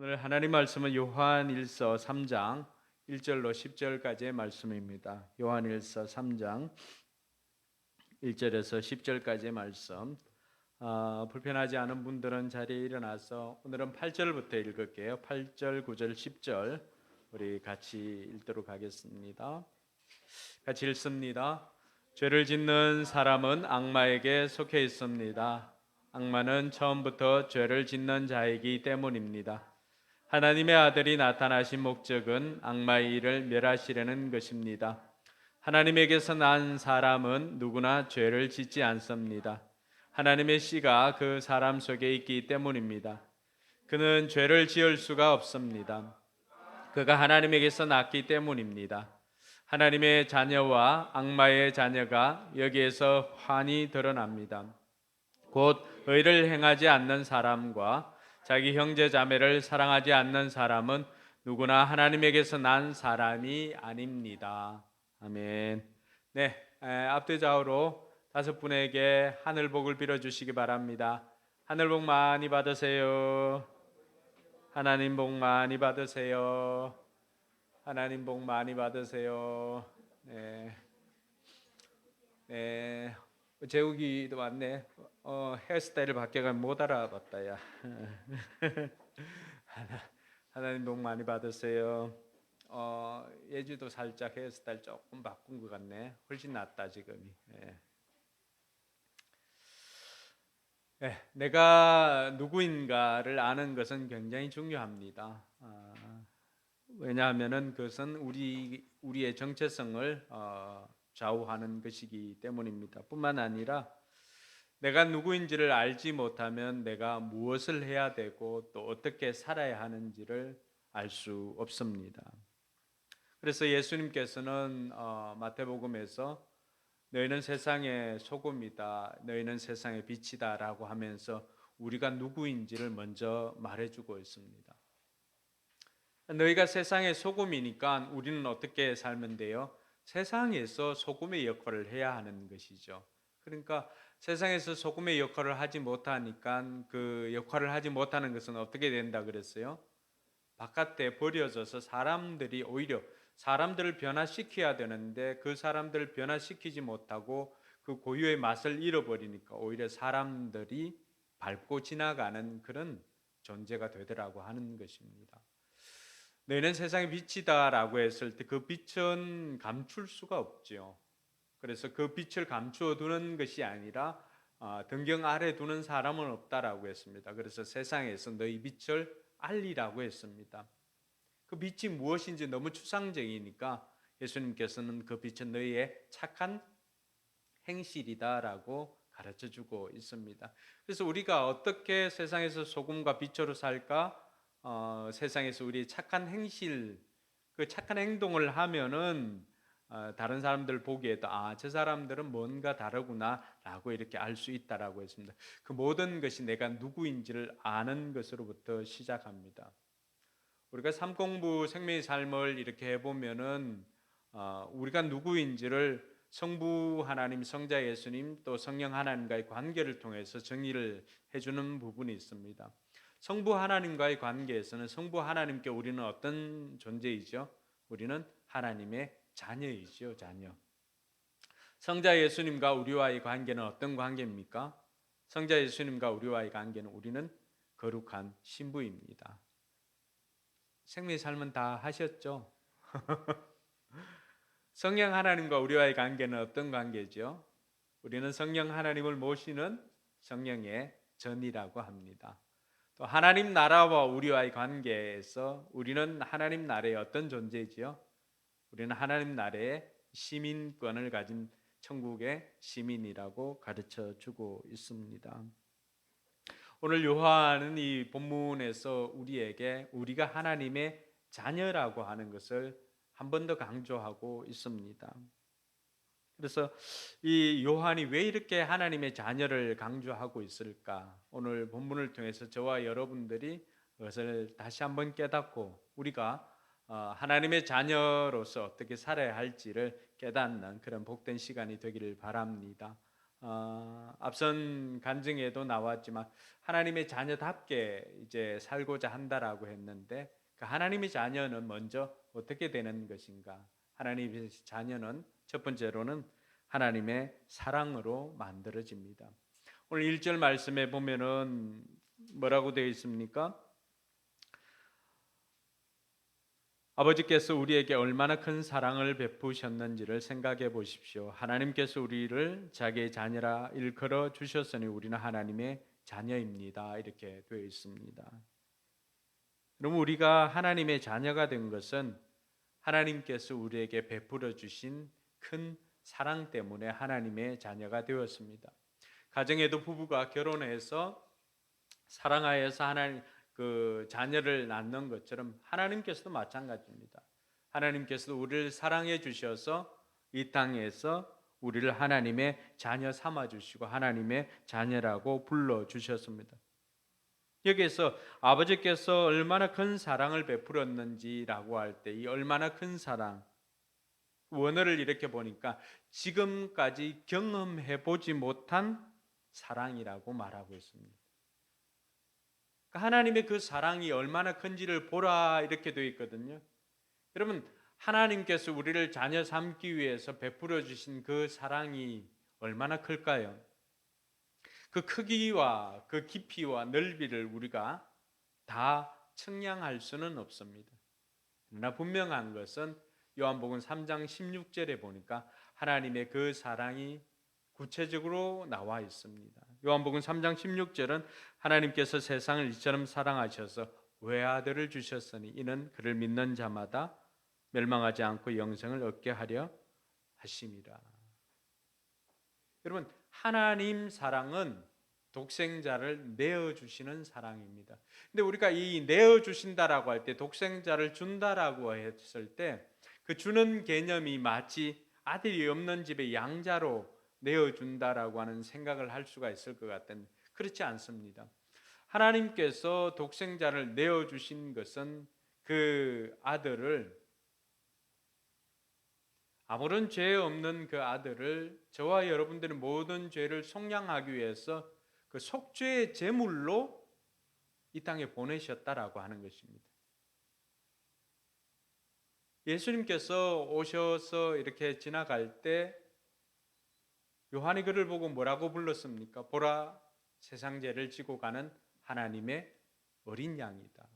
오늘 하나님 말씀은 요한일서 3장 1절로 10절까지의 말씀입니다. 요한일서 3장 1절에서 10절까지의 말씀. 불편하지 않은 분들은 자리에 일어나서 오늘은 8절부터 읽을게요. 8절, 9절, 10절 우리 같이 읽도록 하겠습니다. 같이 읽습니다. 죄를 짓는 사람은 악마에게 속해 있습니다. 악마는 처음부터 죄를 짓는 자이기 때문입니다. 하나님의 아들이 나타나신 목적은 악마의 일을 멸하시려는 것입니다. 하나님에게서 난 사람은 누구나 죄를 짓지 않습니다. 하나님의 씨가 그 사람 속에 있기 때문입니다. 그는 죄를 지을 수가 없습니다. 그가 하나님에게서 났기 때문입니다. 하나님의 자녀와 악마의 자녀가 여기에서 환히 드러납니다. 곧 의를 행하지 않는 사람과 자기 형제 자매를 사랑하지 않는 사람은 누구나 하나님에게서 난 사람이 아닙니다. 아멘. 네, 앞뒤좌우로 5분에게 하늘복을 빌어주시기 바랍니다. 하늘복 많이 받으세요. 하나님 복 많이 받으세요. 하나님 복 많이 받으세요. 네. 네. 재욱이도 왔네. 헤어스타일을 바뀌어가면 못 알아봤다 야. 하나님 복 많이 받으세요. 예주도 살짝 헤어스타일 조금 바꾼 것 같네. 훨씬 낫다 지금이. 예. 예, 내가 누구인가를 아는 것은 굉장히 중요합니다. 왜냐하면은 그것은 우리의 정체성을 좌우하는 것이기 때문입니다. 뿐만 아니라 내가 누구인지를 알지 못하면 내가 무엇을 해야 되고 또 어떻게 살아야 하는지를 알 수 없습니다. 그래서 예수님께서는 마태복음에서 너희는 세상의 소금이다, 너희는 세상의 빛이다라고 하면서 우리가 누구인지를 먼저 말해주고 있습니다. 너희가 세상의 소금이니까 우리는 어떻게 살면 돼요? 세상에서 소금의 역할을 해야 하는 것이죠. 그러니까 세상에서 소금의 역할을 하지 못하니까 그 역할을 하지 못하는 것은 어떻게 된다 그랬어요? 바깥에 버려져서 사람들이 오히려 사람들을 변화시켜야 되는데 그 사람들을 변화시키지 못하고 그 고유의 맛을 잃어버리니까 오히려 사람들이 밟고 지나가는 그런 존재가 되더라고 하는 것입니다. 너희는 세상의 빛이다라고 했을 때 그 빛은 감출 수가 없지요. 그래서 그 빛을 감추어 두는 것이 아니라 등경 아래 두는 사람은 없다라고 했습니다. 그래서 세상에서 너희 빛을 알리라고 했습니다. 그 빛이 무엇인지 너무 추상적이니까 예수님께서는 그 빛은 너희의 착한 행실이다라고 가르쳐주고 있습니다. 그래서 우리가 어떻게 세상에서 소금과 빛으로 살까? 세상에서 우리 착한 행실, 그 착한 행동을 하면은 다른 사람들 보기에도 저 사람들은 뭔가 다르구나라고 이렇게 알 수 있다라고 했습니다. 그 모든 것이 내가 누구인지를 아는 것으로부터 시작합니다. 우리가 삶공부 생명의 삶을 이렇게 해보면은 우리가 누구인지를 성부 하나님, 성자 예수님, 또 성령 하나님과의 관계를 통해서 정의를 해주는 부분이 있습니다. 성부 하나님과의 관계에서는 성부 하나님께 우리는 어떤 존재이죠? 우리는 하나님의 자녀이죠, 자녀. 성자 예수님과 우리와의 관계는 어떤 관계입니까? 성자 예수님과 우리와의 관계는 우리는 거룩한 신부입니다. 생명의 삶은 다 하셨죠? 성령 하나님과 우리와의 관계는 어떤 관계죠? 우리는 성령 하나님을 모시는 성령의 전이라고 합니다. 또 하나님 나라와 우리와의 관계에서 우리는 하나님 나라의 어떤 존재지요? 우리는 하나님 나라의 시민권을 가진 천국의 시민이라고 가르쳐 주고 있습니다. 오늘 요한은 이 본문에서 우리에게 우리가 하나님의 자녀라고 하는 것을 한 번 더 강조하고 있습니다. 그래서 이 요한이 왜 이렇게 하나님의 자녀를 강조하고 있을까? 오늘 본문을 통해서 저와 여러분들이 그것을 다시 한번 깨닫고 우리가 하나님의 자녀로서 어떻게 살아야 할지를 깨닫는 그런 복된 시간이 되기를 바랍니다. 앞선 간증에도 나왔지만 하나님의 자녀답게 이제 살고자 한다라고 했는데 그 하나님의 자녀는 먼저 어떻게 되는 것인가? 하나님의 자녀는 첫 번째로는 하나님의 사랑으로 만들어집니다. 오늘 1절 말씀에 보면은 뭐라고 되어 있습니까? 아버지께서 우리에게 얼마나 큰 사랑을 베푸셨는지를 생각해 보십시오. 하나님께서 우리를 자기의 자녀라 일컬어 주셨으니 우리는 하나님의 자녀입니다. 이렇게 되어 있습니다. 그럼 우리가 하나님의 자녀가 된 것은 하나님께서 우리에게 베풀어 주신 큰 사랑 때문에 하나님의 자녀가 되었습니다. 가정에도 부부가 결혼해서 사랑하여서 하나님 그 자녀를 낳는 것처럼 하나님께서도 마찬가지입니다. 하나님께서도 우리를 사랑해 주셔서 이 땅에서 우리를 하나님의 자녀 삼아 주시고 하나님의 자녀라고 불러 주셨습니다. 여기에서 아버지께서 얼마나 큰 사랑을 베풀었는지라고 할 때 이 얼마나 큰 사랑 원어를 이렇게 보니까 지금까지 경험해 보지 못한 사랑이라고 말하고 있습니다. 하나님의 그 사랑이 얼마나 큰지를 보라 이렇게 되어 있거든요. 여러분 하나님께서 우리를 자녀 삼기 위해서 베풀어 주신 그 사랑이 얼마나 클까요? 그 크기와 그 깊이와 넓이를 우리가 다 측량할 수는 없습니다. 그러나 분명한 것은 요한복음 3장 16절에 보니까 하나님의 그 사랑이 구체적으로 나와 있습니다. 요한복음 3장 16절은 하나님께서 세상을 이처럼 사랑하셔서 외아들을 주셨으니 이는 그를 믿는 자마다 멸망하지 않고 영생을 얻게 하려 하심이라. 여러분 하나님 사랑은 독생자를 내어주시는 사랑입니다. 근데 우리가 이 내어주신다라고 할 때 독생자를 준다라고 했을 때 그 주는 개념이 마치 아들이 없는 집의 양자로 내어준다라고 하는 생각을 할 수가 있을 것 같은데 그렇지 않습니다. 하나님께서 독생자를 내어주신 것은 그 아들을 아무런 죄 없는 그 아들을 저와 여러분들의 모든 죄를 속량하기 위해서 그 속죄의 제물로 이 땅에 보내셨다라고 하는 것입니다. 예수님께서 오셔서 이렇게 지나갈 때 요한이 그를 보고 뭐라고 불렀습니까? 보라, 세상 죄를 지고 가는 하나님의 어린 양이다.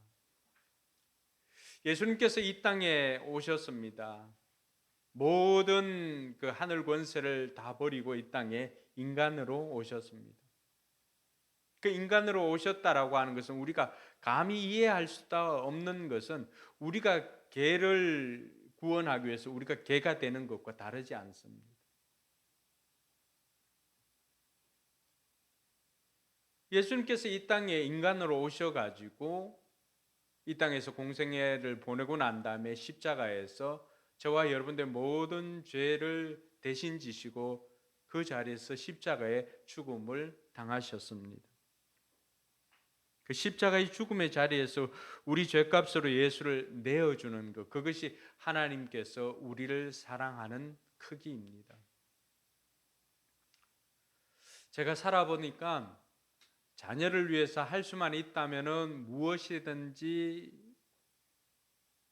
예수님께서 이 땅에 오셨습니다. 모든 그 하늘 권세를 다 버리고 이 땅에 인간으로 오셨습니다. 그 인간으로 오셨다라고 하는 것은 우리가 감히 이해할 수 없는 것은 우리가 개를 구원하기 위해서 우리가 개가 되는 것과 다르지 않습니다. 예수님께서 이 땅에 인간으로 오셔가지고 이 땅에서 공생애를 보내고 난 다음에 십자가에서 저와 여러분들 모든 죄를 대신 지시고 그 자리에서 십자가의 죽음을 당하셨습니다. 그 십자가의 죽음의 자리에서 우리 죄값으로 예수를 내어주는 것, 그것이 하나님께서 우리를 사랑하는 크기입니다. 제가 살아보니까 자녀를 위해서 할 수만 있다면 무엇이든지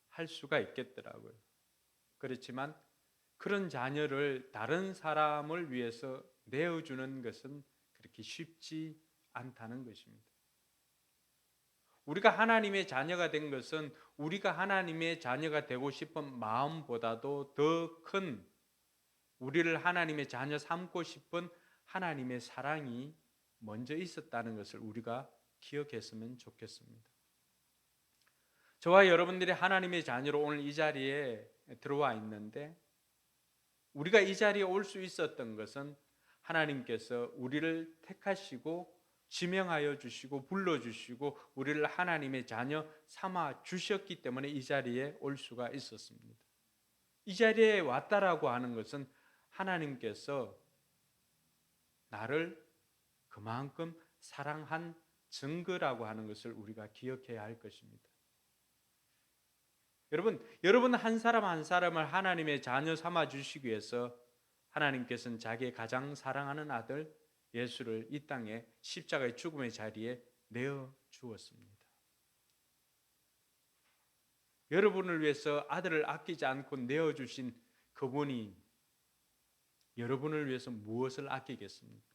할 수가 있겠더라고요. 그렇지만 그런 자녀를 다른 사람을 위해서 내어주는 것은 그렇게 쉽지 않다는 것입니다. 우리가 하나님의 자녀가 된 것은 우리가 하나님의 자녀가 되고 싶은 마음보다도 더 큰 우리를 하나님의 자녀 삼고 싶은 하나님의 사랑이 먼저 있었다는 것을 우리가 기억했으면 좋겠습니다. 저와 여러분들이 하나님의 자녀로 오늘 이 자리에 들어와 있는데 우리가 이 자리에 올 수 있었던 것은 하나님께서 우리를 택하시고 지명하여 주시고 불러주시고 우리를 하나님의 자녀 삼아 주셨기 때문에 이 자리에 올 수가 있었습니다. 이 자리에 왔다라고 하는 것은 하나님께서 나를 그만큼 사랑한 증거라고 하는 것을 우리가 기억해야 할 것입니다. 여러분 한 사람 한 사람을 하나님의 자녀 삼아 주시기 위해서 하나님께서는 자기의 가장 사랑하는 아들 예수를 이 땅에 십자가의 죽음의 자리에 내어 주었습니다. 여러분을 위해서 아들을 아끼지 않고 내어 주신 그분이 여러분을 위해서 무엇을 아끼겠습니까?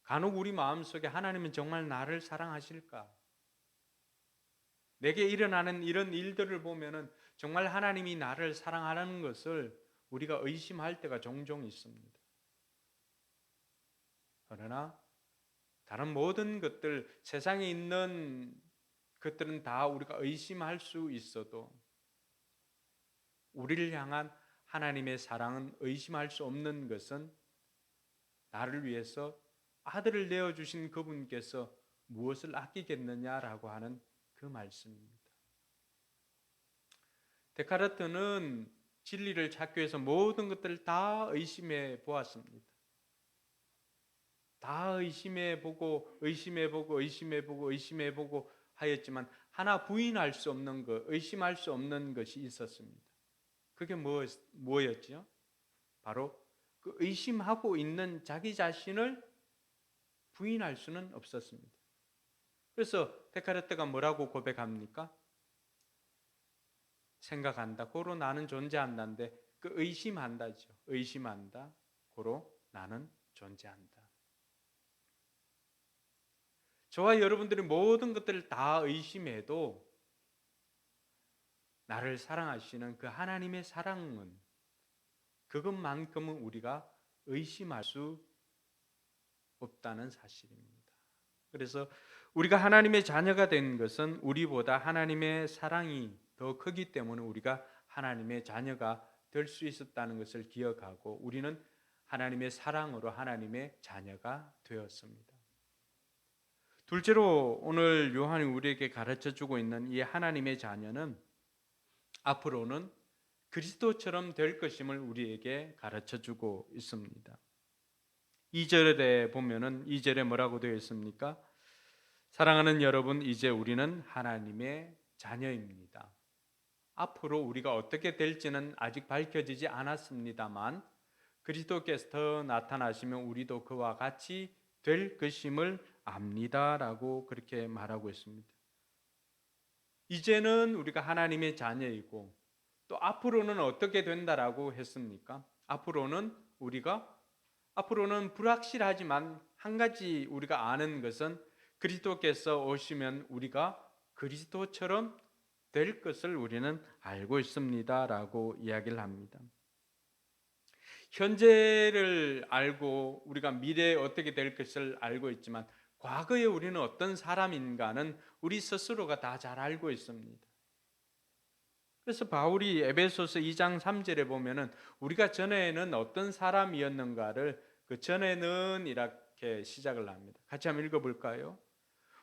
간혹 우리 마음속에 하나님은 정말 나를 사랑하실까? 내게 일어나는 이런 일들을 보면은 정말 하나님이 나를 사랑하는 것을 우리가 의심할 때가 종종 있습니다. 그러나 다른 모든 것들, 세상에 있는 것들은 다 우리가 의심할 수 있어도 우리를 향한 하나님의 사랑은 의심할 수 없는 것은 나를 위해서 아들을 내어주신 그분께서 무엇을 아끼겠느냐라고 하는 그 말씀입니다. 데카르트는 진리를 찾기 위해서 모든 것들을 다 의심해 보았습니다. 다 의심해보고 하였지만 하나 부인할 수 없는 것, 의심할 수 없는 것이 있었습니다. 그게 뭐였지요? 바로 그 의심하고 있는 자기 자신을 부인할 수는 없었습니다. 그래서 데카르트가 뭐라고 고백합니까? 생각한다, 고로 나는 존재한다인데 그 의심한다죠. 의심한다, 고로 나는 존재한다. 저와 여러분들이 모든 것들을 다 의심해도 나를 사랑하시는 그 하나님의 사랑은 그것만큼은 우리가 의심할 수 없다는 사실입니다. 그래서 우리가 하나님의 자녀가 된 것은 우리보다 하나님의 사랑이 더 크기 때문에 우리가 하나님의 자녀가 될 수 있었다는 것을 기억하고 우리는 하나님의 사랑으로 하나님의 자녀가 되었습니다. 둘째로 오늘 요한이 우리에게 가르쳐주고 있는 이 하나님의 자녀는 앞으로는 그리스도처럼 될 것임을 우리에게 가르쳐주고 있습니다. 2절에 보면은 2절에 뭐라고 되어 있습니까? 사랑하는 여러분, 이제 우리는 하나님의 자녀입니다. 앞으로 우리가 어떻게 될지는 아직 밝혀지지 않았습니다만 그리스도께서 나타나시면 우리도 그와 같이 될 것임을 압니다라고 그렇게 말하고 있습니다. 이제는 우리가 하나님의 자녀이고 또 앞으로는 어떻게 된다라고 했습니까? 앞으로는 불확실하지만 한 가지 우리가 아는 것은 그리스도께서 오시면 우리가 그리스도처럼 될 것을 우리는 알고 있습니다라고 이야기를 합니다. 현재를 알고 우리가 미래에 어떻게 될 것을 알고 있지만 과거에 우리는 어떤 사람인가는 우리 스스로가 다 잘 알고 있습니다. 그래서 바울이 에베소서 2장 3절에 보면은 우리가 전에는 어떤 사람이었는가를 그 전에는 이렇게 시작을 합니다. 같이 한번 읽어볼까요?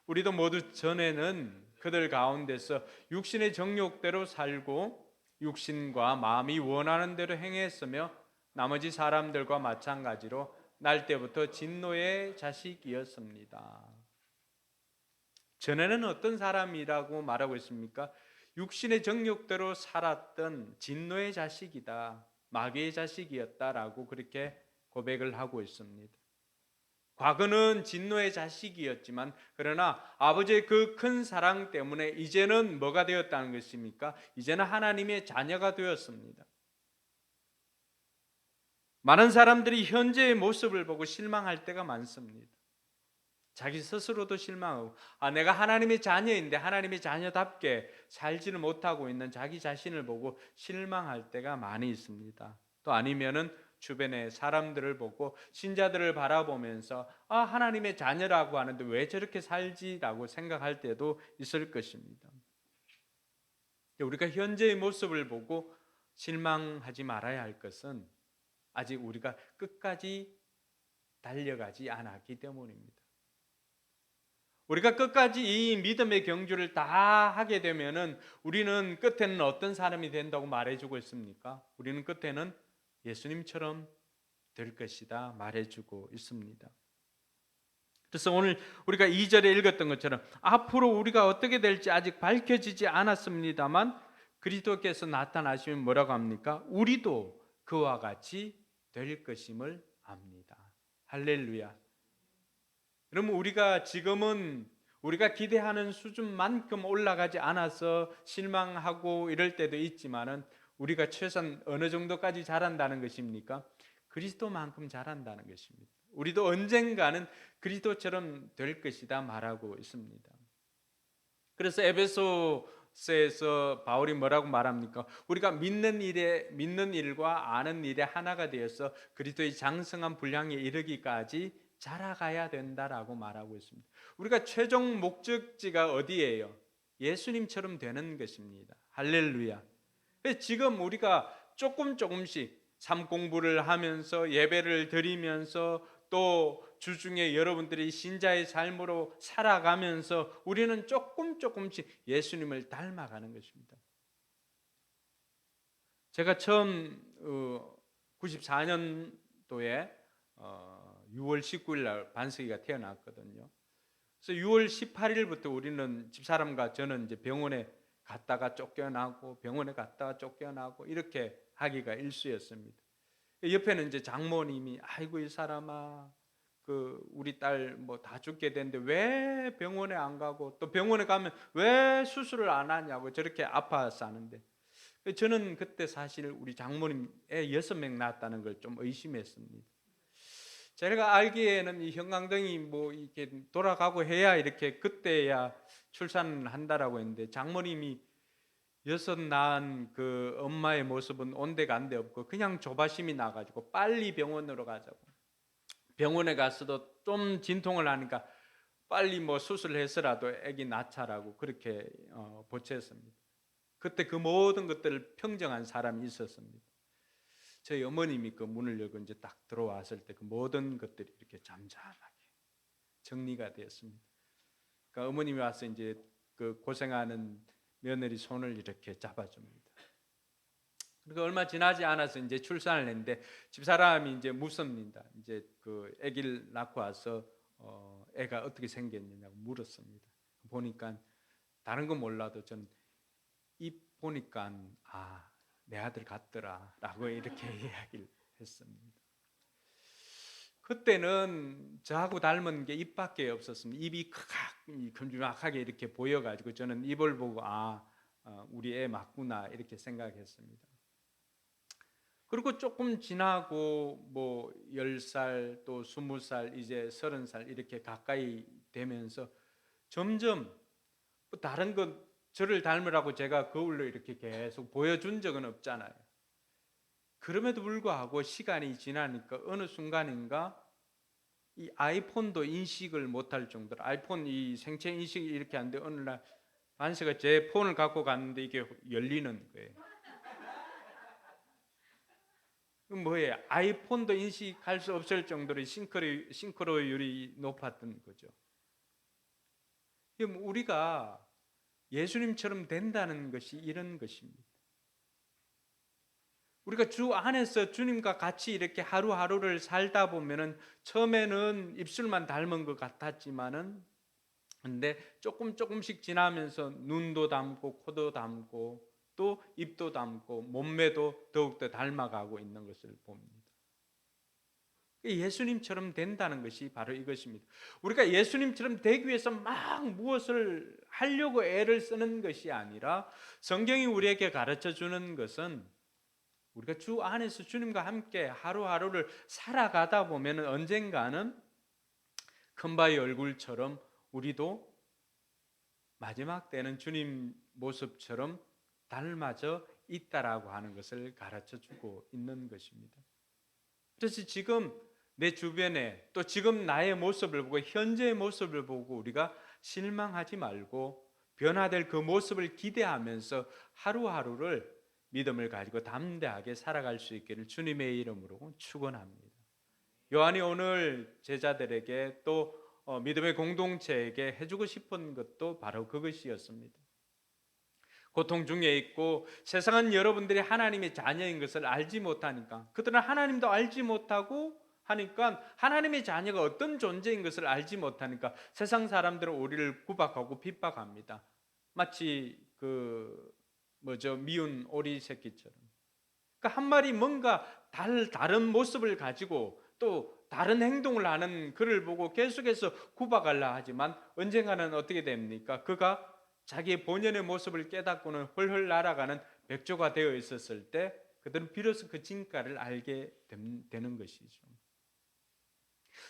우리도 모두 전에는 그들 가운데서 육신의 정욕대로 살고 육신과 마음이 원하는 대로 행했으며 나머지 사람들과 마찬가지로 날 때부터 진노의 자식이었습니다. 전에는 어떤 사람이라고 말하고 있습니까? 육신의 정욕대로 살았던 진노의 자식이다, 마귀의 자식이었다라고 그렇게 고백을 하고 있습니다. 과거는 진노의 자식이었지만 그러나 아버지의 그 큰 사랑 때문에 이제는 뭐가 되었다는 것입니까? 이제는 하나님의 자녀가 되었습니다. 많은 사람들이 현재의 모습을 보고 실망할 때가 많습니다. 자기 스스로도 실망하고 내가 하나님의 자녀인데 하나님의 자녀답게 살지를 못하고 있는 자기 자신을 보고 실망할 때가 많이 있습니다. 또 아니면은 주변의 사람들을 보고 신자들을 바라보면서 하나님의 자녀라고 하는데 왜 저렇게 살지라고 생각할 때도 있을 것입니다. 우리가 현재의 모습을 보고 실망하지 말아야 할 것은 아직 우리가 끝까지 달려가지 않았기 때문입니다. 우리가 끝까지 이 믿음의 경주를 다 하게 되면은 우리는 끝에는 어떤 사람이 된다고 말해주고 있습니까? 우리는 끝에는 예수님처럼 될 것이다 말해주고 있습니다. 그래서 오늘 우리가 2절에 읽었던 것처럼 앞으로 우리가 어떻게 될지 아직 밝혀지지 않았습니다만 그리스도께서 나타나시면 뭐라고 합니까? 우리도 그와 같이 될 것임을 압니다. 할렐루야. 그러면 우리가 지금은 우리가 기대하는 수준만큼 올라가지 않아서 실망하고 이럴 때도 있지만은 우리가 최소한 어느 정도까지 자란다는 것입니까? 그리스도만큼 자란다는 것입니다. 우리도 언젠가는 그리스도처럼 될 것이다 말하고 있습니다. 그래서 에베소서에서 바울이 뭐라고 말합니까? 우리가 믿는 일과 아는 일에 하나가 되어서 그리스도의 장성한 분량에 이르기까지 자라가야 된다라고 말하고 있습니다. 우리가 최종 목적지가 어디예요? 예수님처럼 되는 것입니다. 할렐루야. 지금 우리가 조금씩 삶 공부를 하면서 예배를 드리면서 또 주중에 여러분들이 신자의 삶으로 살아가면서 우리는 조금씩 예수님을 닮아가는 것입니다. 제가 처음 94년도에 6월 19일 날 반석이가 태어났거든요. 그래서 6월 18일부터 우리는 집사람과 저는 이제 병원에 갔다가 쫓겨나고 병원에 갔다가 쫓겨나고 이렇게 하기가 일쑤였습니다. 옆에는 이제 장모님이 아이고 이 사람아 그 우리 딸 뭐 다 죽게 됐는데 왜 병원에 안 가고 또 병원에 가면 왜 수술을 안 하냐고 저렇게 아파서 하는데 저는 그때 사실 우리 장모님 애 6명 낳았다는 걸 좀 의심했습니다. 제가 알기에는 이 형광등이 뭐 이렇게 돌아가고 해야 이렇게 그때야 출산을 한다라고 했는데 장모님이 6 낳은 그 엄마의 모습은 온데간데 없고 그냥 조바심이 나가지고 빨리 병원으로 가자고. 병원에 갔어도 좀 진통을 하니까 빨리 뭐 수술해서라도 아기 낳자라고 그렇게 보채었습니다. 그때 그 모든 것들을 평정한 사람이 있었습니다. 저희 어머님이 그 문을 열고 이제 딱 들어왔을 때 그 모든 것들이 이렇게 잠잠하게 정리가 되었습니다. 그러니까 어머님이 와서 이제 그 고생하는 며느리 손을 이렇게 잡아줍니다. 그리고 얼마 지나지 않아서 이제 출산을 했는데 집사람이 이제 묻습니다. 이제 그 아기를 낳고 와서 애가 어떻게 생겼느냐고 물었습니다. 보니까 다른 건 몰라도 전 입 보니까 내 아들 같더라라고 이렇게 이야기를 했습니다. 그때는 저하고 닮은 게 입밖에 없었습니다. 입이 큼지막하게 이렇게 보여가지고 저는 입을 보고 우리 애 맞구나 이렇게 생각했습니다. 그리고 조금 지나고 뭐 10살 또 20살 이제 30살 이렇게 가까이 되면서 점점 다른 건 저를 닮으라고 제가 거울로 이렇게 계속 보여준 적은 없잖아요. 그럼에도 불구하고 시간이 지나니까 어느 순간인가 이 아이폰도 인식을 못할 정도로 아이폰 이 생체 인식이 이렇게 안 돼 어느 날 반세가 제 폰을 갖고 갔는데 이게 열리는 거예요. 뭐예요? 아이폰도 인식할 수 없을 정도로 싱크로율이 높았던 거죠. 우리가 예수님처럼 된다는 것이 이런 것입니다. 우리가 주 안에서 주님과 같이 이렇게 하루하루를 살다 보면은 처음에는 입술만 닮은 것 같았지만은 근데 조금씩 지나면서 눈도 닮고 코도 닮고 또 입도 닮고 몸매도 더욱더 닮아가고 있는 것을 봅니다. 예수님처럼 된다는 것이 바로 이것입니다. 우리가 예수님처럼 되기 위해서 막 무엇을 하려고 애를 쓰는 것이 아니라 성경이 우리에게 가르쳐 주는 것은 우리가 주 안에서 주님과 함께 하루하루를 살아가다 보면 언젠가는 큰바위 얼굴처럼 우리도 마지막 때는 주님 모습처럼 닮아져 있다라고 하는 것을 가르쳐 주고 있는 것입니다. 그래서 지금 내 주변에 또 지금 나의 모습을 보고 현재의 모습을 보고 우리가 실망하지 말고 변화될 그 모습을 기대하면서 하루하루를 믿음을 가지고 담대하게 살아갈 수 있기를 주님의 이름으로 축원합니다. 요한이 오늘 제자들에게 또 믿음의 공동체에게 해주고 싶은 것도 바로 그것이었습니다. 고통 중에 있고 세상은 여러분들이 하나님의 자녀인 것을 알지 못하니까 그들은 하나님도 알지 못하고 하니까 하나님의 자녀가 어떤 존재인 것을 알지 못하니까 세상 사람들은 우리를 구박하고 핍박합니다. 마치 미운 오리 새끼처럼. 한 마리 뭔가 다른 모습을 가지고 또 다른 행동을 하는 그를 보고 계속해서 구박하려 하지만 언젠가는 어떻게 됩니까? 그가 자기의 본연의 모습을 깨닫고는 헐헐 날아가는 백조가 되어 있었을 때 그들은 비로소 그 진가를 알게 되는 것이죠.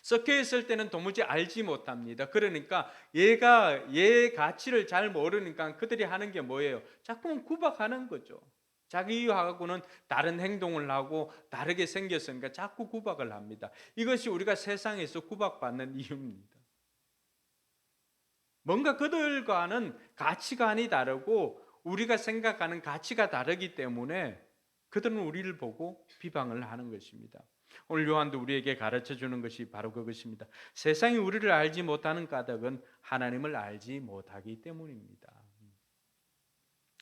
섞여 있을 때는 도무지 알지 못합니다. 그러니까 얘의 가치를 잘 모르니까 그들이 하는 게 뭐예요? 자꾸만 구박하는 거죠. 자기하고는 다른 행동을 하고 다르게 생겼으니까 자꾸 구박을 합니다. 이것이 우리가 세상에서 구박받는 이유입니다. 뭔가 그들과는 가치관이 다르고 우리가 생각하는 가치가 다르기 때문에 그들은 우리를 보고 비방을 하는 것입니다. 오늘 요한도 우리에게 가르쳐 주는 것이 바로 그것입니다. 세상이 우리를 알지 못하는 까닭은 하나님을 알지 못하기 때문입니다.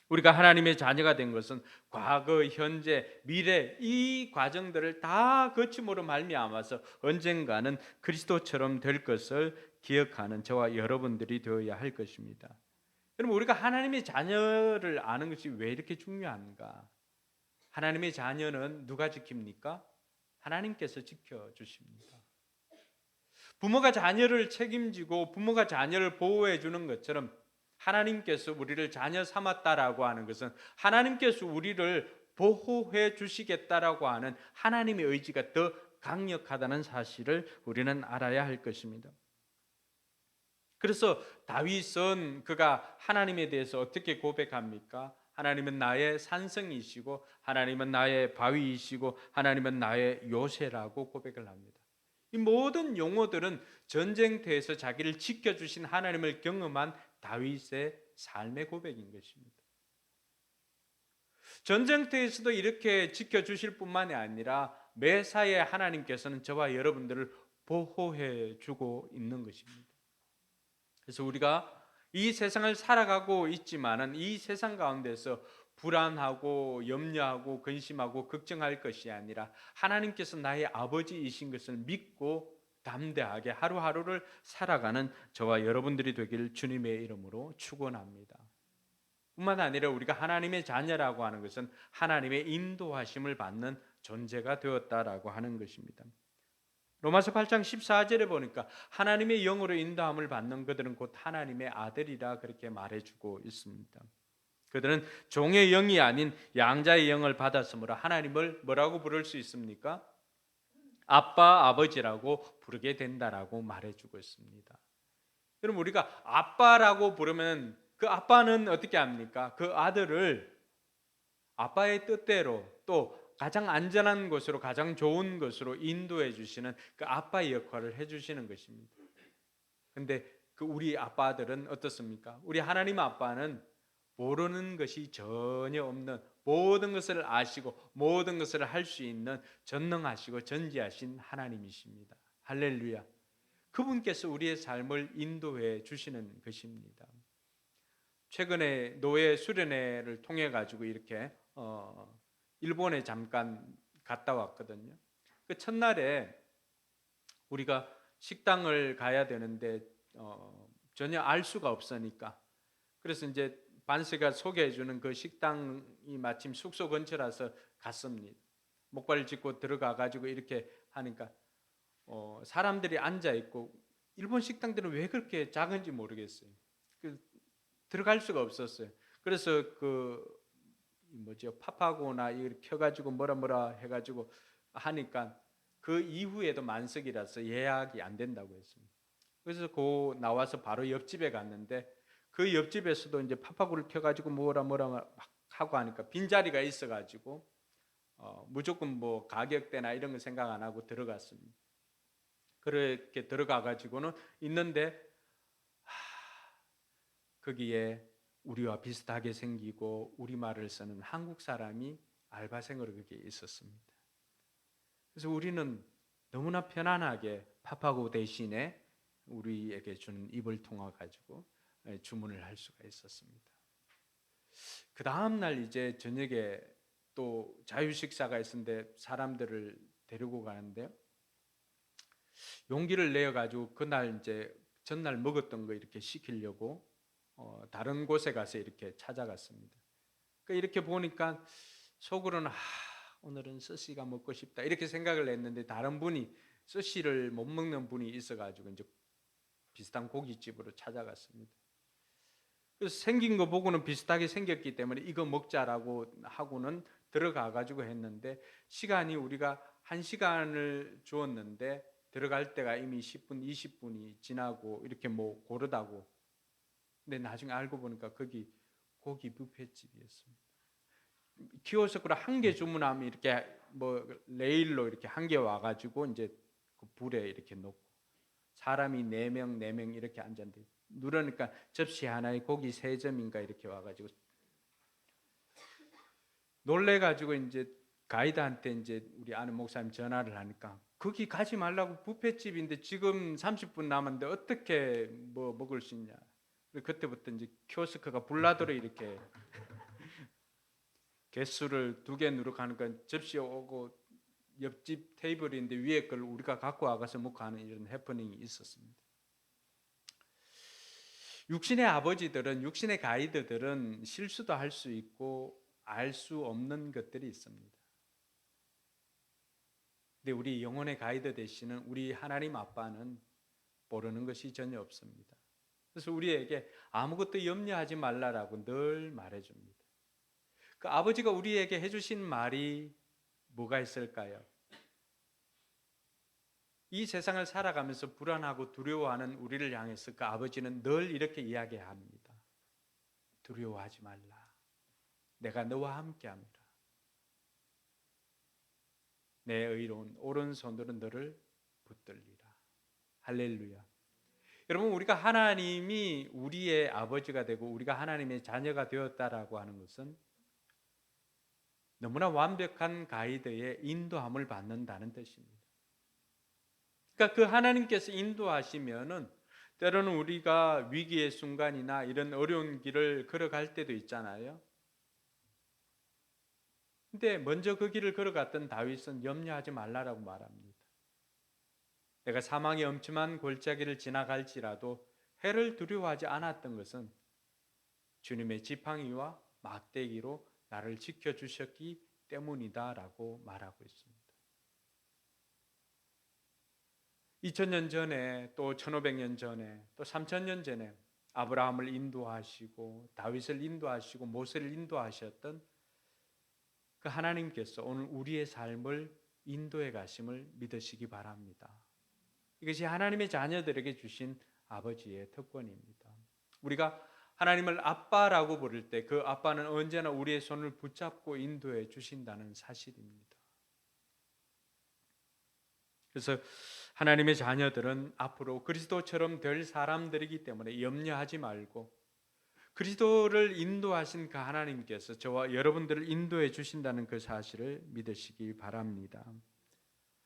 우리가 하나님의 자녀가 된 것은 과거, 현재, 미래 이 과정들을 다 거침으로 말미암아서 언젠가는 그리스도처럼 될 것을 기억하는 저와 여러분들이 되어야 할 것입니다. 여러분, 우리가 하나님의 자녀를 아는 것이 왜 이렇게 중요한가? 하나님의 자녀는 누가 지킵니까? 하나님께서 지켜주십니다. 부모가 자녀를 책임지고 부모가 자녀를 보호해 주는 것처럼 하나님께서 우리를 자녀 삼았다라고 하는 것은 하나님께서 우리를 보호해 주시겠다라고 하는 하나님의 의지가 더 강력하다는 사실을 우리는 알아야 할 것입니다. 그래서 다윗은 그가 하나님에 대해서 어떻게 고백합니까? 하나님은 나의 산성이시고 하나님은 나의 바위이시고 하나님은 나의 요새라고 고백을 합니다. 이 모든 용어들은 전쟁터에서 자기를 지켜주신 하나님을 경험한 다윗의 삶의 고백인 것입니다. 전쟁터에서도 이렇게 지켜주실 뿐만이 아니라 매사에 하나님께서는 저와 여러분들을 보호해 주고 있는 것입니다. 그래서 우리가 이 세상을 살아가고 있지만은 이 세상 가운데서 불안하고 염려하고 근심하고 걱정할 것이 아니라 하나님께서 나의 아버지이신 것을 믿고 담대하게 하루하루를 살아가는 저와 여러분들이 되기를 주님의 이름으로 축원합니다. 뿐만 아니라 우리가 하나님의 자녀라고 하는 것은 하나님의 인도하심을 받는 존재가 되었다라고 하는 것입니다. 로마서 8장 14절에 보니까 하나님의 영으로 인도함을 받는 그들은 곧 하나님의 아들이라 그렇게 말해주고 있습니다. 그들은 종의 영이 아닌 양자의 영을 받았으므로 하나님을 뭐라고 부를 수 있습니까? 아빠, 아버지라고 부르게 된다라고 말해주고 있습니다. 여러분, 우리가 아빠라고 부르면 그 아빠는 어떻게 합니까? 그 아들을 아빠의 뜻대로 또 가장 안전한 곳으로 가장 좋은 곳으로 인도해 주시는 그 아빠의 역할을 해 주시는 것입니다. 근데 그 우리 아빠들은 어떻습니까? 우리 하나님 아빠는 모르는 것이 전혀 없는 모든 것을 아시고 모든 것을 할 수 있는 전능하시고 전지하신 하나님이십니다. 할렐루야. 그분께서 우리의 삶을 인도해 주시는 것입니다. 최근에 노예 수련회를 통해 가지고 이렇게 일본에 잠깐 갔다 왔거든요. 그 첫날에 우리가 식당을 가야 되는데 전혀 알 수가 없으니까 그래서 이제 반스가 소개해 주는 그 식당이 마침 숙소 근처라서 갔습니다. 목발을 짚고 들어가 가지고 이렇게 하니까 사람들이 앉아 있고 일본 식당들은 왜 그렇게 작은지 모르겠어요. 들어갈 수가 없었어요. 그래서 팝하고나 이걸 켜가지고 뭐라 해가지고 하니까 그 이후에도 만석이라서 예약이 안 된다고 했습니다. 그래서 나와서 바로 옆집에 갔는데 그 옆집에서도 이제 팝하고를 켜가지고 뭐라 막 하고 하니까 빈자리가 있어가지고 무조건 뭐 가격대나 이런 거 생각 안 하고 들어갔습니다. 그렇게 들어가가지고는 있는데 거기에 우리와 비슷하게 생기고 우리말을 쓰는 한국 사람이 알바생으로 거기에 있었습니다. 그래서 우리는 너무나 편안하게 팝하고 대신에 우리에게 주는 입을 통해 가지고 주문을 할 수가 있었습니다. 그 다음 날 이제 저녁에 또 자유식사가 있었는데 사람들을 데리고 가는데요. 용기를 내어 가지고 그날 이제 전날 먹었던 거 이렇게 시키려고 다른 곳에 가서 이렇게 찾아갔습니다. 그러니까 이렇게 보니까 속으로는 오늘은 스시가 먹고 싶다 이렇게 생각을 했는데 다른 분이 스시를 못 먹는 분이 있어가지고 이제 비슷한 고깃집으로 찾아갔습니다. 그래서 생긴 거 보고는 비슷하게 생겼기 때문에 이거 먹자라고 하고는 들어가가지고 했는데 시간이 우리가 1시간을 주었는데 들어갈 때가 이미 10분, 20분이 지나고 이렇게 뭐 고르다고. 근데 나중에 알고 보니까 거기 고기 뷔페집이었습니다. 키오스크로 한 개 주문하면 이렇게 뭐 레일로 이렇게 한 개 와가지고 이제 그 불에 이렇게 놓고 사람이 4명, 4명 이렇게 앉았는데 누르니까 접시 하나에 고기 3점인가 이렇게 와가지고 놀래가지고 이제 가이드한테 이제 우리 아는 목사님 전화를 하니까 거기 가지 말라고 뷔페집인데 지금 30분 남았는데 어떻게 뭐 먹을 수 있냐. 그때부터 이제 키오스크가 불나도록 이렇게 개수를 2개 누르가니까 접시 오고 옆집 테이블인데 위에 걸 우리가 갖고 와가서 먹고 하는 이런 해프닝이 있었습니다. 육신의 아버지들은, 육신의 가이드들은 실수도 할 수 있고 알 수 없는 것들이 있습니다. 근데 우리 영혼의 가이드 되시는 우리 하나님 아빠는 모르는 것이 전혀 없습니다. 그래서 우리에게 아무것도 염려하지 말라라고 늘 말해줍니다. 그 아버지가 우리에게 해주신 말이 뭐가 있을까요? 이 세상을 살아가면서 불안하고 두려워하는 우리를 향해서 그 아버지는 늘 이렇게 이야기합니다. 두려워하지 말라. 내가 너와 함께함이라. 내 의로운 오른손으로 너를 붙들리라. 할렐루야. 여러분, 우리가 하나님이 우리의 아버지가 되고 우리가 하나님의 자녀가 되었다라고 하는 것은 너무나 완벽한 가이드의 인도함을 받는다는 뜻입니다. 그러니까 그 하나님께서 인도하시면은 때로는 우리가 위기의 순간이나 이런 어려운 길을 걸어갈 때도 있잖아요. 근데 먼저 그 길을 걸어갔던 다윗은 염려하지 말라라고 말합니다. 내가 사망의 엄침한 골짜기를 지나갈지라도 해를 두려워하지 않았던 것은 주님의 지팡이와 막대기로 나를 지켜주셨기 때문이다라고 말하고 있습니다. 2000년 전에 또 1500년 전에 또 3000년 전에 아브라함을 인도하시고 다윗을 인도하시고 모세를 인도하셨던 그 하나님께서 오늘 우리의 삶을 인도해 가심을 믿으시기 바랍니다. 이것이 하나님의 자녀들에게 주신 아버지의 특권입니다. 우리가 하나님을 아빠라고 부를 때 그 아빠는 언제나 우리의 손을 붙잡고 인도해 주신다는 사실입니다. 그래서 하나님의 자녀들은 앞으로 그리스도처럼 될 사람들이기 때문에 염려하지 말고 그리스도를 인도하신 그 하나님께서 저와 여러분들을 인도해 주신다는 그 사실을 믿으시기 바랍니다.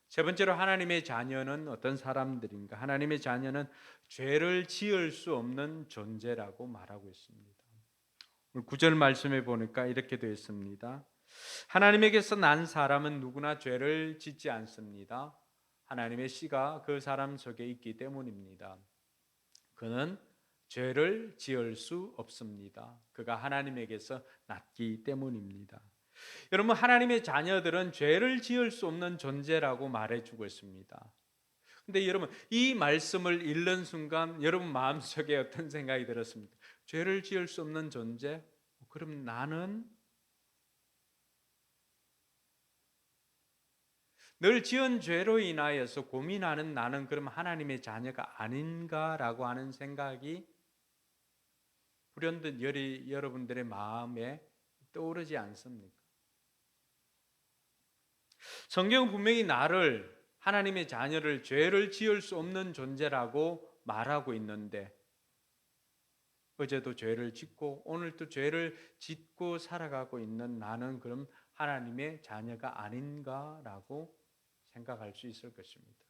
세 번째로 하나님의 자녀는 어떤 사람들인가? 하나님의 자녀는 죄를 지을 수 없는 존재라고 말하고 있습니다. 오늘 9절 말씀에 보니까 이렇게 되어 있습니다. 하나님에게서 난 사람은 누구나 죄를 짓지 않습니다. 하나님의 씨가 그 사람 속에 있기 때문입니다. 그는 죄를 지을 수 없습니다. 그가 하나님에게서 났기 때문입니다. 여러분, 하나님의 자녀들은 죄를 지을 수 없는 존재라고 말해주고 있습니다. 근데 여러분, 이 말씀을 읽는 순간 여러분 마음속에 어떤 생각이 들었습니까? 죄를 지을 수 없는 존재? 그럼 나는 늘 지은 죄로 인하여서 고민하는 나는 그럼 하나님의 자녀가 아닌가라고 하는 생각이 불현듯 여러분들의 마음에 떠오르지 않습니까? 성경은 분명히 나를 하나님의 자녀를 죄를 지을 수 없는 존재라고 말하고 있는데 어제도 죄를 짓고 오늘도 죄를 짓고 살아가고 있는 나는 그럼 하나님의 자녀가 아닌가라고 생각할 수 있을 것입니다.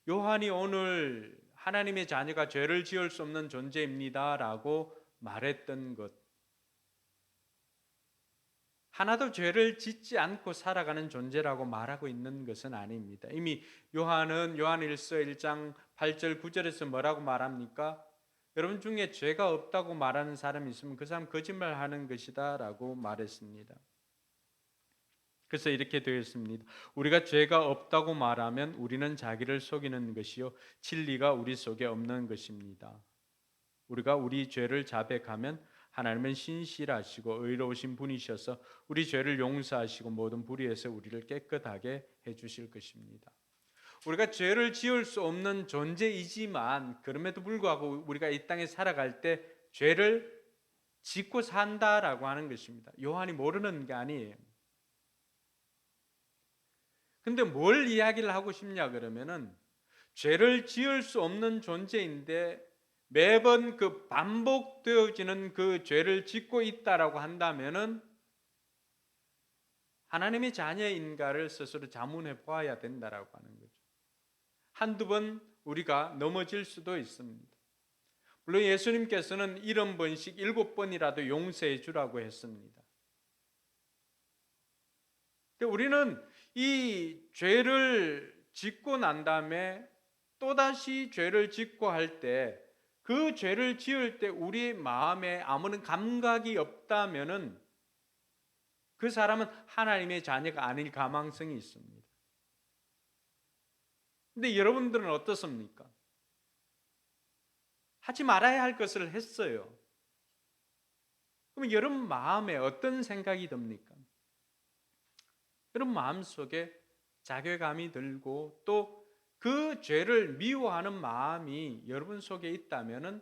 요한이 오늘 하나님의 자녀가 죄를 지을 수 없는 존재입니다라고 말했던 것 하나도 죄를 짓지 않고 살아가는 존재라고 말하고 있는 것은 아닙니다. 이미 요한은 요한일서 1장 8절 9절에서 뭐라고 말합니까? 여러분 중에 죄가 없다고 말하는 사람이 있으면 그 사람 거짓말하는 것이다 라고 말했습니다. 그래서 이렇게 되어 있습니다. 우리가 죄가 없다고 말하면 우리는 자기를 속이는 것이요 진리가 우리 속에 없는 것입니다. 우리가 우리 죄를 자백하면 하나님은 신실하시고 의로우신 분이셔서 우리 죄를 용서하시고 모든 불의에서 우리를 깨끗하게 해 주실 것입니다. 우리가 죄를 지을 수 없는 존재이지만 그럼에도 불구하고 우리가 이 땅에 살아갈 때 죄를 짓고 산다라고 하는 것입니다. 요한이 모르는 게 아니에요. 근데 뭘 이야기를 하고 싶냐 그러면은 죄를 지을 수 없는 존재인데 매번 그 반복되어지는 그 죄를 짓고 있다라고 한다면은 하나님의 자녀인가를 스스로 자문해 보아야 된다라고 하는 거죠. 한두 번 우리가 넘어질 수도 있습니다. 물론 예수님께서는 70번씩 7번이라도 용서해 주라고 했습니다. 근데 우리는 이 죄를 짓고 난 다음에 또다시 죄를 짓고 할 때 그 죄를 지을 때 우리 마음에 아무런 감각이 없다면은 그 사람은 하나님의 자녀가 아닐 가망성이 있습니다. 근데 여러분들은 어떻습니까? 하지 말아야 할 것을 했어요. 그럼 여러분 마음에 어떤 생각이 듭니까? 여러분 마음속에 자괴감이 들고 또 그 죄를 미워하는 마음이 여러분 속에 있다면은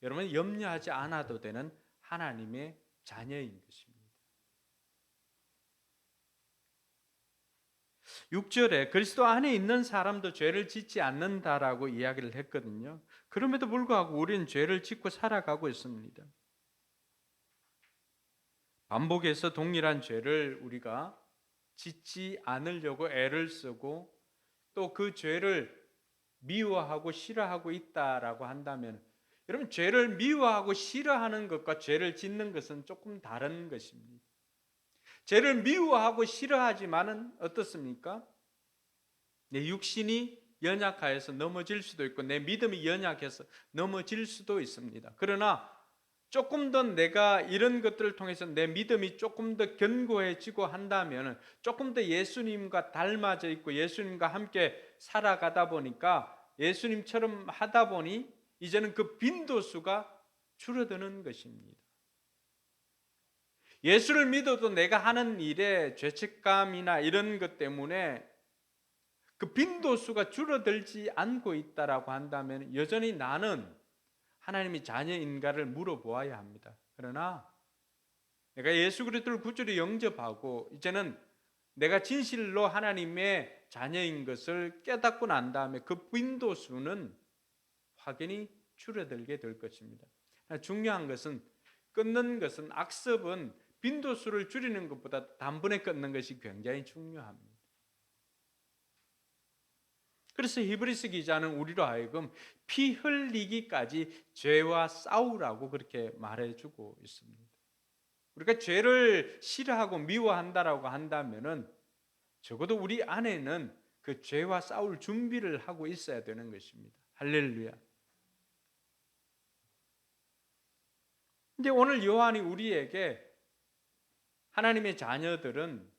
여러분 염려하지 않아도 되는 하나님의 자녀인 것입니다. 6절에 그리스도 안에 있는 사람도 죄를 짓지 않는다라고 이야기를 했거든요. 그럼에도 불구하고 우리는 죄를 짓고 살아가고 있습니다. 반복해서 동일한 죄를 우리가 짓지 않으려고 애를 쓰고 또 그 죄를 미워하고 싫어하고 있다라고 한다면 여러분 죄를 미워하고 싫어하는 것과 죄를 짓는 것은 조금 다른 것입니다. 죄를 미워하고 싫어하지만은 어떻습니까? 내 육신이 연약하여서 넘어질 수도 있고 내 믿음이 연약해서 넘어질 수도 있습니다. 그러나 조금 더 내가 이런 것들을 통해서 내 믿음이 조금 더 견고해지고 한다면 조금 더 예수님과 닮아져 있고 예수님과 함께 살아가다 보니까 예수님처럼 하다 보니 이제는 그 빈도수가 줄어드는 것입니다. 예수를 믿어도 내가 하는 일에 죄책감이나 이런 것 때문에 그 빈도수가 줄어들지 않고 있다라고 한다면 여전히 나는 하나님의 자녀인가를 물어보아야 합니다. 그러나 내가 예수 그리스도를 구주로 영접하고 이제는 내가 진실로 하나님의 자녀인 것을 깨닫고 난 다음에 그 빈도수는 확연히 줄어들게 될 것입니다. 중요한 것은 끊는 것은 악습은 빈도수를 줄이는 것보다 단번에 끊는 것이 굉장히 중요합니다. 그래서 히브리서 기자는 우리로 하여금 피 흘리기까지 죄와 싸우라고 그렇게 말해주고 있습니다. 우리가 죄를 싫어하고 미워한다라고 한다면은 적어도 우리 안에는 그 죄와 싸울 준비를 하고 있어야 되는 것입니다. 할렐루야. 근데 오늘 요한이 우리에게 하나님의 자녀들은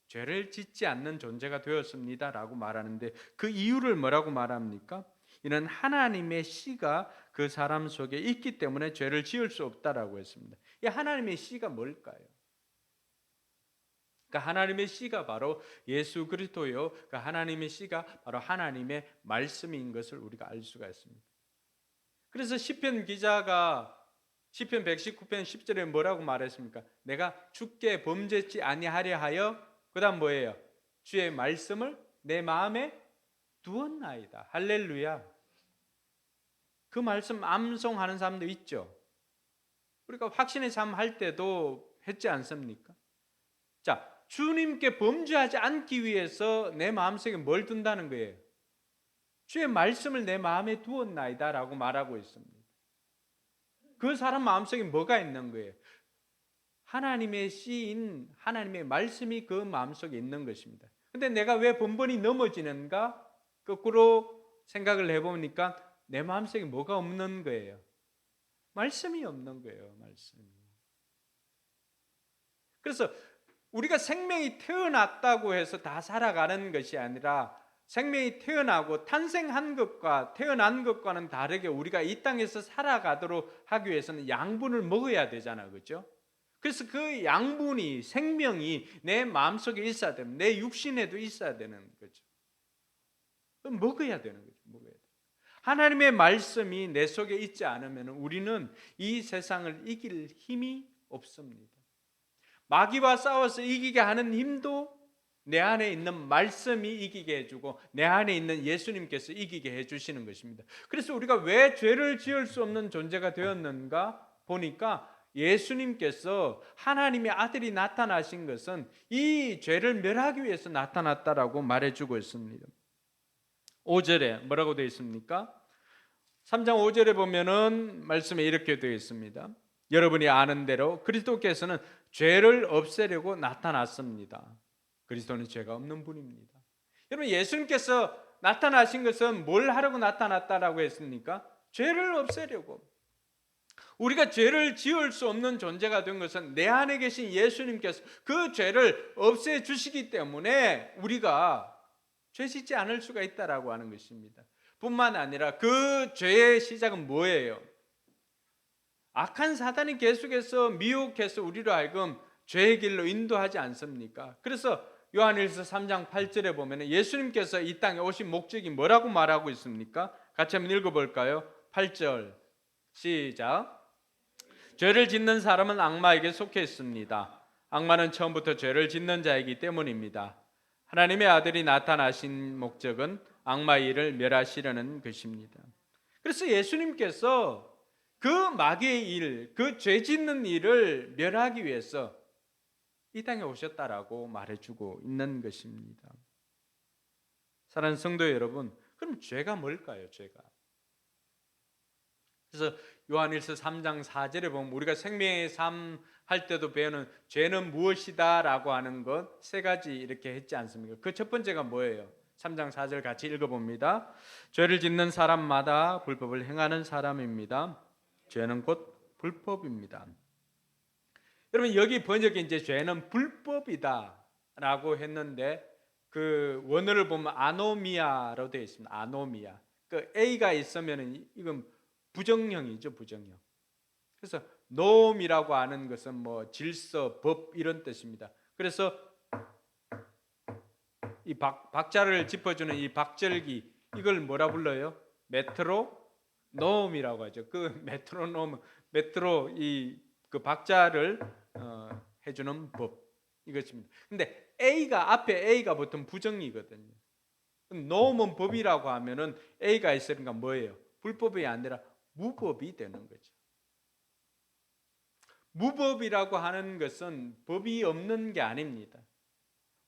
죄를 짓지 않는 존재가 되었습니다라고 말하는데 그 이유를 뭐라고 말합니까? 이는 하나님의 씨가 그 사람 속에 있기 때문에 죄를 지을 수 없다라고 했습니다. 이 하나님의 씨가 뭘까요? 그러니까 하나님의 씨가 바로 예수 그리스도요. 그러니까 하나님의 씨가 바로 하나님의 말씀인 것을 우리가 알 수가 있습니다. 그래서 시편 기자가 시편 119편 10절에 뭐라고 말했습니까? 내가 주께 범죄치 아니하려 하여 그다음 뭐예요? 주의 말씀을 내 마음에 두었나이다. 할렐루야. 그 말씀 암송하는 사람도 있죠. 우리가 확신의 삶 할 때도 했지 않습니까? 자, 주님께 범죄하지 않기 위해서 내 마음속에 뭘 둔다는 거예요? 주의 말씀을 내 마음에 두었나이다 라고 말하고 있습니다. 그 사람 마음속에 뭐가 있는 거예요? 하나님의 씨인 하나님의 말씀이 그 마음속에 있는 것입니다. 근데 내가 왜 번번이 넘어지는가? 거꾸로 생각을 해보니까 내 마음속에 뭐가 없는 거예요? 말씀이 없는 거예요. 말씀이. 그래서 우리가 생명이 태어났다고 해서 다 살아가는 것이 아니라 생명이 태어나고 탄생한 것과 태어난 것과는 다르게 우리가 이 땅에서 살아가도록 하기 위해서는 양분을 먹어야 되잖아, 그렇죠? 그래서 그 양분이 생명이 내 마음속에 있어야 되는, 내 육신에도 있어야 되는 거죠. 먹어야 되는 거죠. 먹어야 돼. 하나님의 말씀이 내 속에 있지 않으면 우리는 이 세상을 이길 힘이 없습니다. 마귀와 싸워서 이기게 하는 힘도 내 안에 있는 말씀이 이기게 해주고 내 안에 있는 예수님께서 이기게 해주시는 것입니다. 그래서 우리가 왜 죄를 지을 수 없는 존재가 되었는가 보니까 예수님께서 하나님의 아들이 나타나신 것은 이 죄를 멸하기 위해서 나타났다라고 말해주고 있습니다. 5절에 뭐라고 되어 있습니까? 3장 5절에 보면은 말씀에 이렇게 되어 있습니다. 여러분이 아는 대로 그리스도께서는 죄를 없애려고 나타났습니다. 그리스도는 죄가 없는 분입니다. 여러분, 예수님께서 나타나신 것은 뭘 하려고 나타났다라고 했습니까? 죄를 없애려고. 우리가 죄를 지을 수 없는 존재가 된 것은 내 안에 계신 예수님께서 그 죄를 없애 주시기 때문에 우리가 죄 짓지 않을 수가 있다라고 하는 것입니다. 뿐만 아니라 그 죄의 시작은 뭐예요? 악한 사단이 계속해서 미혹해서 우리로 하여금 죄의 길로 인도하지 않습니까? 그래서 요한일서 3장 8절에 보면 예수님께서 이 땅에 오신 목적이 뭐라고 말하고 있습니까? 같이 한번 읽어볼까요? 8절 시작. 죄를 짓는 사람은 악마에게 속해 있습니다. 악마는 처음부터 죄를 짓는 자이기 때문입니다. 하나님의 아들이 나타나신 목적은 악마의 일을 멸하시려는 것입니다. 그래서 예수님께서 그 마귀의 일, 그 죄 짓는 일을 멸하기 위해서 이 땅에 오셨다라고 말해주고 있는 것입니다. 사랑하는 성도 여러분, 그럼 죄가 뭘까요? 죄가. 그래서 요한일서 3장 4절에 보면 우리가 생명의 삶 할 때도 배우는 죄는 무엇이다라고 하는 것 세 가지 이렇게 했지 않습니까? 그 첫 번째가 뭐예요? 3장 4절 같이 읽어봅니다. 죄를 짓는 사람마다 불법을 행하는 사람입니다. 죄는 곧 불법입니다. 여러분, 여기 번역에 이제 죄는 불법이다라고 했는데 그 원어를 보면 아노미아로 되어 있습니다. 아노미아. 그 A가 있으면 이건 부정형이죠, 부정형. 그래서 노음이라고 하는 것은 뭐 질서, 법 이런 뜻입니다. 그래서 이 박자를 짚어주는 이 박절기 이걸 뭐라 불러요? 메트로놈이라고 하죠. 그 메트로놈, 메트로 이 그 박자를 해주는 법 이것입니다. 근데 A가 앞에 A가 보통 부정이거든요. 노음은 법이라고 하면은 A가 있으니까 뭐예요? 불법이 아니라 무법이 되는 거죠. 무법이라고 하는 것은 법이 없는 게 아닙니다.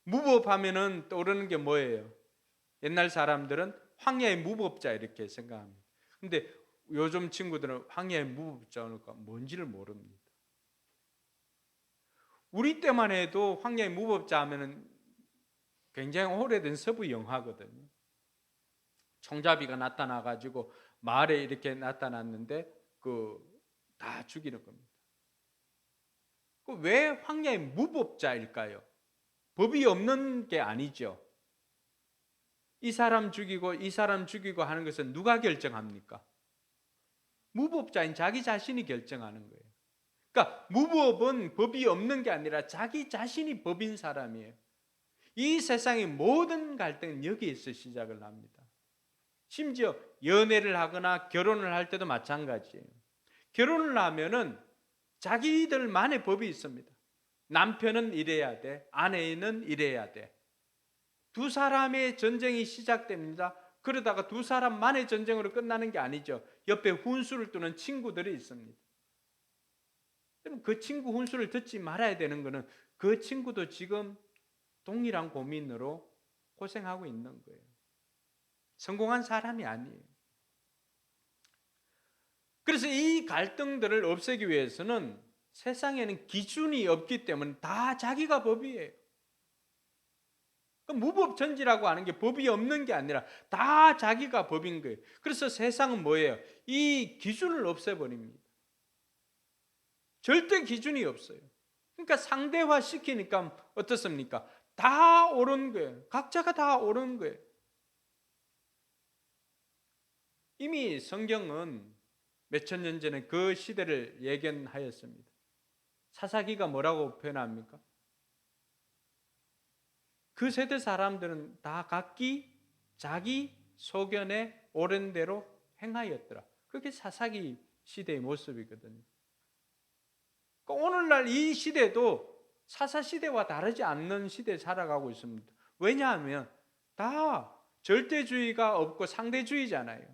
무법하면은 떠오르는 게 뭐예요? 옛날 사람들은 황야의 무법자 이렇게 생각합니다. 근데 요즘 친구들은 황야의 무법자가 뭔지를 모릅니다. 우리 때만 해도 황야의 무법자 하면은 굉장히 오래된 서부 영화거든요. 총잡이가 나타나 가지고 마을에 이렇게 나타났는데 다 죽이는 겁니다. 왜 황야의 무법자일까요? 법이 없는 게 아니죠. 이 사람 죽이고 이 사람 죽이고 하는 것은 누가 결정합니까? 무법자인 자기 자신이 결정하는 거예요. 그러니까 무법은 법이 없는 게 아니라 자기 자신이 법인 사람이에요. 이 세상의 모든 갈등은 여기에서 시작을 합니다. 심지어 연애를 하거나 결혼을 할 때도 마찬가지예요. 결혼을 하면은 자기들만의 법이 있습니다. 남편은 이래야 돼, 아내는 이래야 돼. 두 사람의 전쟁이 시작됩니다. 그러다가 두 사람만의 전쟁으로 끝나는 게 아니죠. 옆에 훈수를 두는 친구들이 있습니다. 그 친구 훈수를 듣지 말아야 되는 것은 그 친구도 지금 동일한 고민으로 고생하고 있는 거예요. 성공한 사람이 아니에요. 그래서 이 갈등들을 없애기 위해서는 세상에는 기준이 없기 때문에 다 자기가 법이에요. 무법천지라고 하는 게 법이 없는 게 아니라 다 자기가 법인 거예요. 그래서 세상은 뭐예요? 이 기준을 없애버립니다. 절대 기준이 없어요. 그러니까 상대화 시키니까 어떻습니까? 다 옳은 거예요. 각자가 다 옳은 거예요. 이미 성경은 몇천 년 전에 그 시대를 예견하였습니다. 사사기가 뭐라고 표현합니까? 그 세대 사람들은 다 각기 자기 소견에 옳은 대로 행하였더라. 그게 사사기 시대의 모습이거든요. 그러니까 오늘날 이 시대도 사사 시대와 다르지 않는 시대에 살아가고 있습니다. 왜냐하면 다 절대주의가 없고 상대주의잖아요.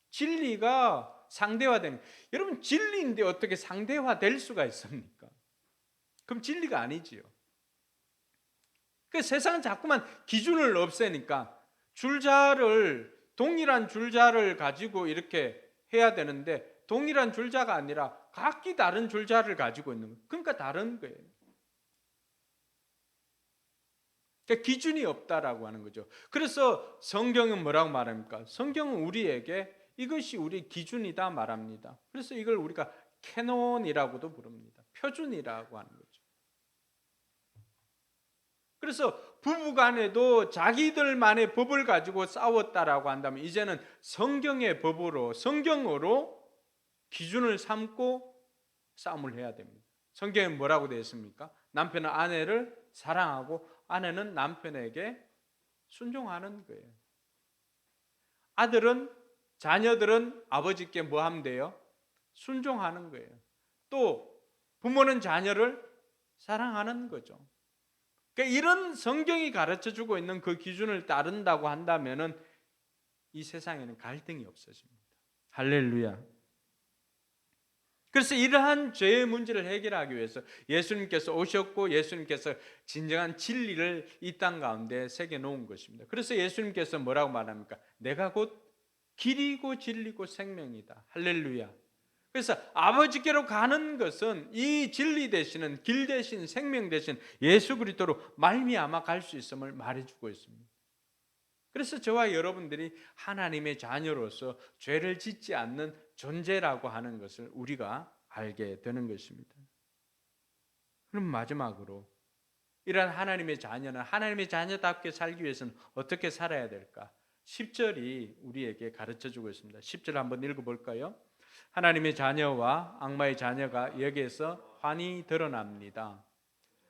진리가 상대화되는. 여러분, 진리인데 어떻게 상대화될 수가 있습니까? 그럼 진리가 아니지요. 그 세상은 자꾸만 기준을 없애니까 동일한 줄자를 가지고 이렇게 해야 되는데 동일한 줄자가 아니라 각기 다른 줄자를 가지고 있는 거예요. 그러니까 다른 거예요. 그러니까 기준이 없다라고 하는 거죠. 그래서 성경은 뭐라고 말합니까? 성경은 우리에게 이것이 우리 기준이다 말합니다. 그래서 이걸 우리가 캐논이라고도 부릅니다. 표준이라고 하는 거죠. 그래서 부부간에도 자기들만의 법을 가지고 싸웠다라고 한다면 이제는 성경의 법으로, 성경으로 기준을 삼고 싸움을 해야 됩니다. 성경에 뭐라고 되어 있습니까? 남편은 아내를 사랑하고 아내는 남편에게 순종하는 거예요. 자녀들은 아버지께 뭐 하면 돼요? 순종하는 거예요. 또 부모는 자녀를 사랑하는 거죠. 그러니까 이런 성경이 가르쳐주고 있는 그 기준을 따른다고 한다면은 이 세상에는 갈등이 없어집니다. 할렐루야. 그래서 이러한 죄의 문제를 해결하기 위해서 예수님께서 오셨고 예수님께서 진정한 진리를 이 땅 가운데 새겨놓은 것입니다. 그래서 예수님께서 뭐라고 말합니까? 내가 곧 길이고 진리고 생명이다. 할렐루야. 그래서 아버지께로 가는 것은 이 진리 되시는 길 되신 생명 되신 예수 그리스도로 말미암아 갈 수 있음을 말해주고 있습니다. 그래서 저와 여러분들이 하나님의 자녀로서 죄를 짓지 않는 존재라고 하는 것을 우리가 알게 되는 것입니다. 그럼 마지막으로 이러한 하나님의 자녀는 하나님의 자녀답게 살기 위해서는 어떻게 살아야 될까? 10절이 우리에게 가르쳐주고 있습니다. 10절 한번 읽어볼까요? 하나님의 자녀와 악마의 자녀가 여기에서 환히 드러납니다.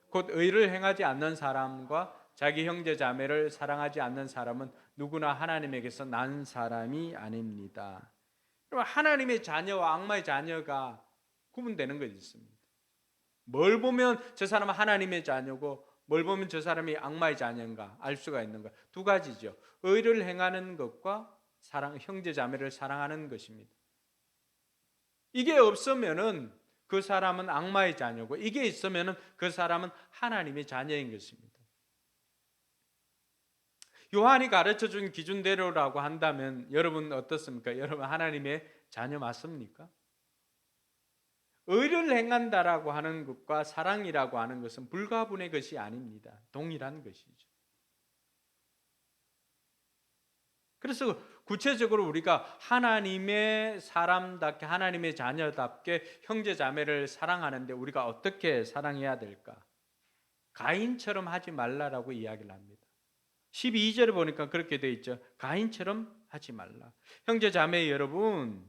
곧 의를 행하지 않는 사람과 자기 형제 자매를 사랑하지 않는 사람은 누구나 하나님에게서 난 사람이 아닙니다. 그럼 하나님의 자녀와 악마의 자녀가 구분되는 것이 있습니다. 뭘 보면 저 사람은 하나님의 자녀고 뭘 보면 저 사람이 악마의 자녀인가 알 수가 있는가? 두 가지죠. 의를 행하는 것과 형제 자매를 사랑하는 것입니다. 이게 없으면은 그 사람은 악마의 자녀고 이게 있으면은 그 사람은 하나님의 자녀인 것입니다. 요한이 가르쳐준 기준대로라고 한다면 여러분 어떻습니까? 여러분 하나님의 자녀 맞습니까? 의를 행한다라고 하는 것과 사랑이라고 하는 것은 불가분의 것이 아닙니다. 동일한 것이죠. 그래서 구체적으로 우리가 하나님의 사람답게 하나님의 자녀답게 형제 자매를 사랑하는데 우리가 어떻게 사랑해야 될까? 가인처럼 하지 말라라고 이야기를 합니다. 12절에 보니까 그렇게 되어 있죠. 가인처럼 하지 말라. 형제 자매 여러분,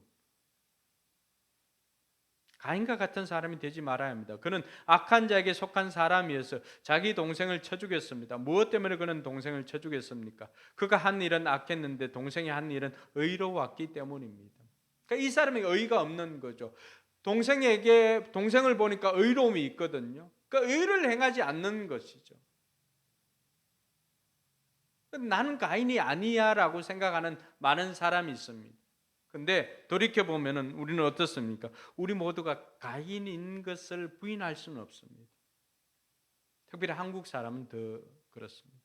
가인과 같은 사람이 되지 말아야 합니다. 그는 악한 자에게 속한 사람이어서 자기 동생을 쳐 죽였습니다. 무엇 때문에 그는 동생을 쳐 죽였습니까? 그가 한 일은 악했는데 동생이 한 일은 의로웠기 때문입니다. 그러니까 이 사람이 의가 없는 거죠. 동생을 보니까 의로움이 있거든요. 그러니까 의를 행하지 않는 것이죠. 나는 가인이 아니야라고 생각하는 많은 사람이 있습니다. 근데 돌이켜보면 우리는 어떻습니까? 우리 모두가 가인인 것을 부인할 수는 없습니다. 특별히 한국 사람은 더 그렇습니다.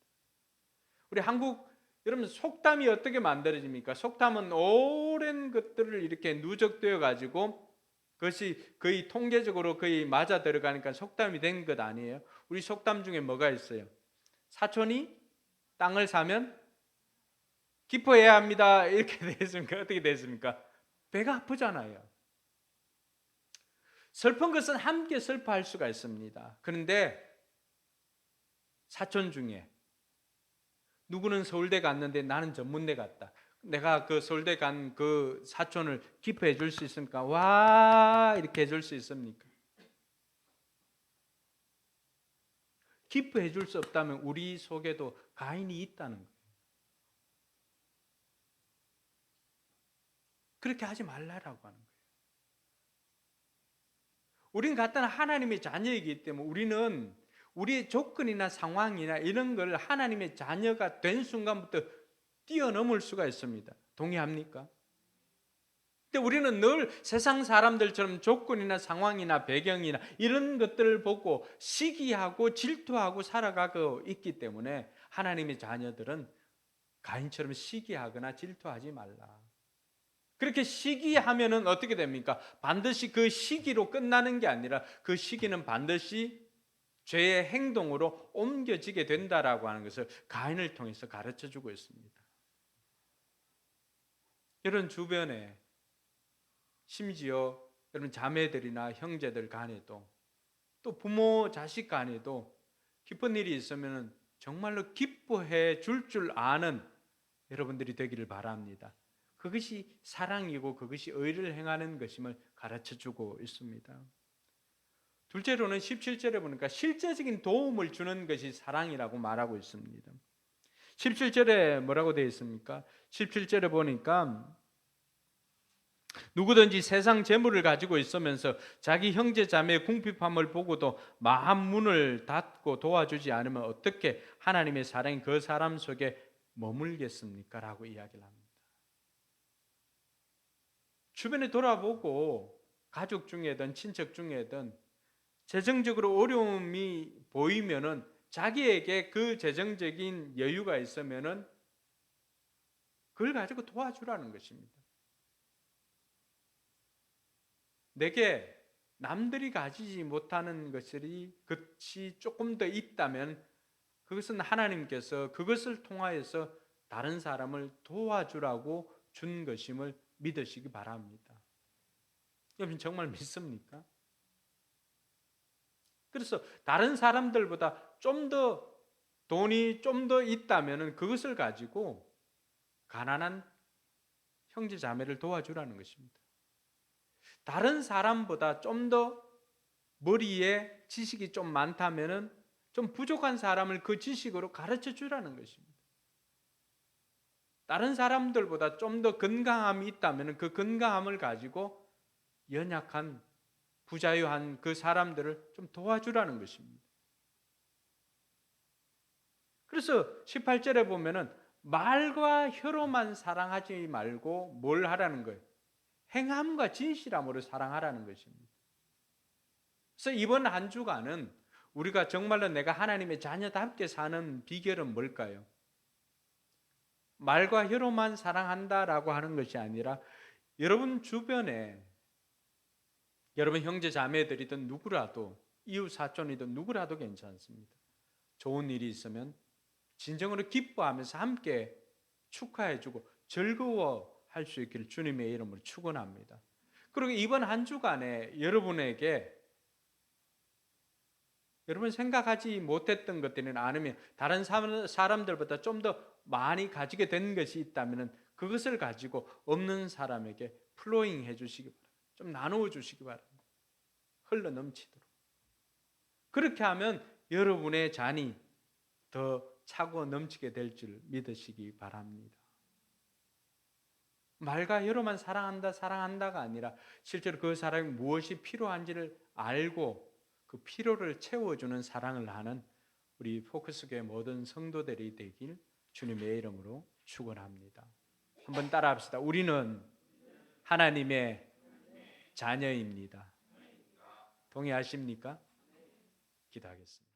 우리 한국, 여러분 속담이 어떻게 만들어집니까? 속담은 오랜 것들을 이렇게 누적되어 가지고 그것이 거의 통계적으로 거의 맞아 들어가니까 속담이 된 것 아니에요? 우리 속담 중에 뭐가 있어요? 사촌이 땅을 사면 기뻐해야 합니다. 이렇게 됐습니까? 어떻게 됐습니까? 배가 아프잖아요. 슬픈 것은 함께 슬퍼할 수가 있습니다. 그런데 사촌 중에 누구는 서울대 갔는데 나는 전문대 갔다. 내가 그 서울대 간 그 사촌을 기뻐해 줄 수 있습니까? 와, 이렇게 해줄 수 있습니까? 기뻐해 줄 수 없다면 우리 속에도 가인이 있다는 거예요. 그렇게 하지 말라라고 하는 거예요. 우리는 같은 하나님의 자녀이기 때문에 우리는 우리의 조건이나 상황이나 이런 걸 하나님의 자녀가 된 순간부터 뛰어넘을 수가 있습니다. 동의합니까? 근데 우리는 늘 세상 사람들처럼 조건이나 상황이나 배경이나 이런 것들을 보고 시기하고 질투하고 살아가고 있기 때문에 하나님의 자녀들은 가인처럼 시기하거나 질투하지 말라. 그렇게 시기하면은 어떻게 됩니까? 반드시 그 시기로 끝나는 게 아니라 그 시기는 반드시 죄의 행동으로 옮겨지게 된다라고 하는 것을 가인을 통해서 가르쳐 주고 있습니다. 이런 주변에 심지어 여러분 자매들이나 형제들 간에도 또 부모 자식 간에도 기쁜 일이 있으면 정말로 기뻐해 줄 아는 여러분들이 되기를 바랍니다. 그것이 사랑이고 그것이 의를 행하는 것임을 가르쳐 주고 있습니다. 둘째로는 17절에 보니까 실제적인 도움을 주는 것이 사랑이라고 말하고 있습니다. 17절에 뭐라고 되어 있습니까? 17절에 보니까 누구든지 세상 재물을 가지고 있으면서 자기 형제 자매의 궁핍함을 보고도 마음 문을 닫고 도와주지 않으면 어떻게 하나님의 사랑이 그 사람 속에 머물겠습니까? 라고 이야기를 합니다. 주변에 돌아보고 가족 중에든 친척 중에든 재정적으로 어려움이 보이면은 자기에게 그 재정적인 여유가 있으면은 그걸 가지고 도와주라는 것입니다. 내게 남들이 가지지 못하는 것이 조금 더 있다면 그것은 하나님께서 그것을 통하여서 다른 사람을 도와주라고 준 것임을 믿으시기 바랍니다. 여러분 정말 믿습니까? 그래서 다른 사람들보다 좀 더 돈이 좀 더 있다면 그것을 가지고 가난한 형제 자매를 도와주라는 것입니다. 다른 사람보다 좀 더 머리에 지식이 좀 많다면 좀 부족한 사람을 그 지식으로 가르쳐 주라는 것입니다. 다른 사람들보다 좀 더 건강함이 있다면 그 건강함을 가지고 연약한 부자유한 그 사람들을 좀 도와주라는 것입니다. 그래서 18절에 보면은 말과 혀로만 사랑하지 말고 뭘 하라는 거예요? 행함과 진실함으로 사랑하라는 것입니다. 그래서 이번 한 주간은 우리가 정말로 내가 하나님의 자녀답게 사는 비결은 뭘까요? 말과 혀로만 사랑한다라고 하는 것이 아니라 여러분 주변에 여러분 형제 자매들이든 누구라도 이웃 사촌이든 누구라도 괜찮습니다. 좋은 일이 있으면 진정으로 기뻐하면서 함께 축하해주고 즐거워할 수 있기를 주님의 이름으로 축원합니다. 그리고 이번 한 주간에 여러분에게 여러분 생각하지 못했던 것들은 아니면 다른 사람들보다 좀 더 많이 가지게 된 것이 있다면 그것을 가지고 없는 사람에게 플로잉 해주시기 바랍니다. 좀 나누어 주시기 바랍니다. 흘러 넘치도록. 그렇게 하면 여러분의 잔이 더 차고 넘치게 될 줄 믿으시기 바랍니다. 말과 혀로만 사랑한다가 아니라 실제로 그 사람이 무엇이 필요한지를 알고 그 필요를 채워주는 사랑을 하는 우리 포커스교회 모든 성도들이 되길 주님의 이름으로 축원합니다. 한번 따라합시다. 우리는 하나님의 자녀입니다. 동의하십니까? 기도하겠습니다.